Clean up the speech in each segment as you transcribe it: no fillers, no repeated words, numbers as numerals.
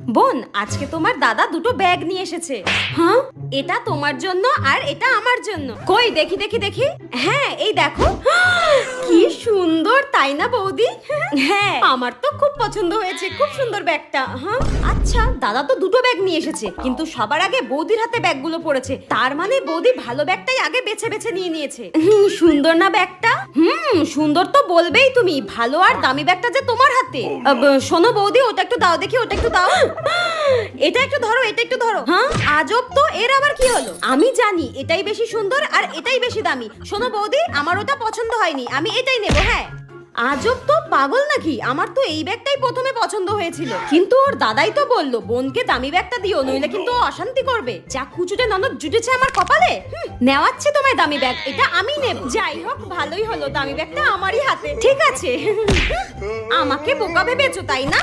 বোন, আজকে তোমার দাদা দুটো ব্যাগ নিয়ে এসেছে। হ্যাঁ, এটা তোমার জন্য আর এটা আমার জন্য। কই দেখি দেখি দেখি। হ্যাঁ, এই দেখো। কি সুন্দর, তাই না বৌদি? হ্যাঁ, আমার তো খুব পছন্দ হয়েছে, খুব সুন্দর ব্যাগটা। হ্যাঁ, আচ্ছা, দাদা তো দুটো ব্যাগ নিয়ে এসেছে, কিন্তু সবার আগে বৌদির হাতে ব্যাগগুলো পড়েছে। তার মানে বৌদি ভালো ব্যাগটাই আগে বেছে বেছে নিয়ে নিয়েছে। সুন্দর না ব্যাগটা? সুন্দর তো বলবেই তুমি, ভালো আর দামি ব্যাগটা যে তোমার হাতে। শোনো বৌদি, ওটা একটু দাও দেখি, ওটা একটু দাও। এটা একটু ধরো, এটা একটু ধরো। হ্যাঁ, আজব তো, এর আবার কি হলো? আমি জানি এটাই বেশি সুন্দর আর এটাই বেশি দামি। শোনো বৌদি, আমার ওটা পছন্দ হয়নি, আমি এটাই নেব। হ্যাঁ, আজব তো, পাগল নাকি? আমার তো এই ব্যাগটাই প্রথমে পছন্দ হয়েছিল, কিন্তু ওর দাদাই তো বললো বোনকে দামি ব্যাগটা দিও, নইলে কিন্তু ও অশান্তি করবে। যা কুচুটে ননদ জুটেছে আমার কপালে। নেওয়াচ্ছে তোমায় দামি ব্যাগ, এটা আমি নেব। যাই হোক, ভালোই হলো, দামি ব্যাগটা আমারই হাতে। ঠিক আছে, আমাকে বোকা ভেবেছো তাই না?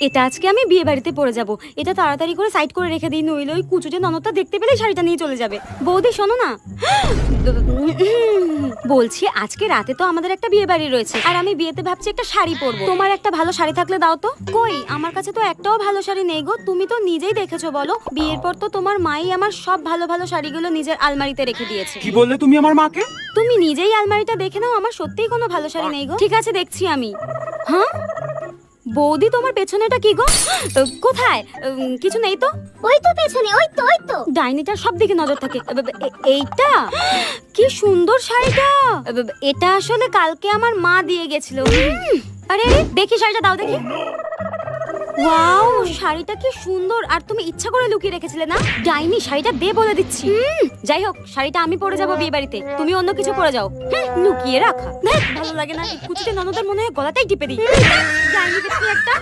এটা আজকে আমি বিয়ে বাড়িতে পরে যাব। এটা তাড়াতাড়ি করে সাইড করে রেখে দিই, নইলে ওই কুচুটে ননদটা দেখতে পেলে শাড়িটা নিয়ে চলে যাবে। বৌদি শোনো না, বলছি আজকে রাতে তো আমাদের একটা বিয়ে বাড়ি রয়েছে, আর আমি বিয়েতে ভাবছি একটা শাড়ি পরবো। তোমার একটা ভালো শাড়ি থাকলে দাও তো। কই, আমার কাছে তো একটাও ভালো শাড়ি নেই গো। তুমি তো নিজেই দেখেছো, বলো। বিয়ের পর তো তোমার মাই আমার সব ভালো ভালো শাড়িগুলো নিজের আলমারিতে রেখে দিয়েছে। কি বললে তুমি আমার মাকে? তুমি নিজেই আলমারিটা দেখে নাও, আমার সত্যিই কোনো ভালো শাড়ি নেই গো। ঠিক আছে, দেখছি আমি। হ্যাঁ বৌদি, তোমার পেছনেটা কি গো? কোথায়? কিছু নেই তো। ওই তো পেছনে, ওই তো, ওই তো। ডাইনিটার সব দিকে নজর থাকে। এইটা কি সুন্দর শাড়িটা। এটা আসলে কালকে আমার মা দিয়ে গেছিল। আরে দেখি শাড়িটা, দাও দেখি। ওয়াও, শাড়িটা কি সুন্দর। আর তুমি ইচ্ছা করে লুকিয়ে রেখেছিলে না? ডাইনি, শাড়িটা দে বলে দিচ্ছি। যাই হোক, শাড়িটা আমি পরে যাবো বিয়ে বাড়িতে, তুমি অন্য কিছু পরে যাও। লুকিয়ে রাখা ভালো লাগে না। কুচিতে ননদের মনে হয় গলাটাই টিপে দিই। ডাইনি দেখি একটা।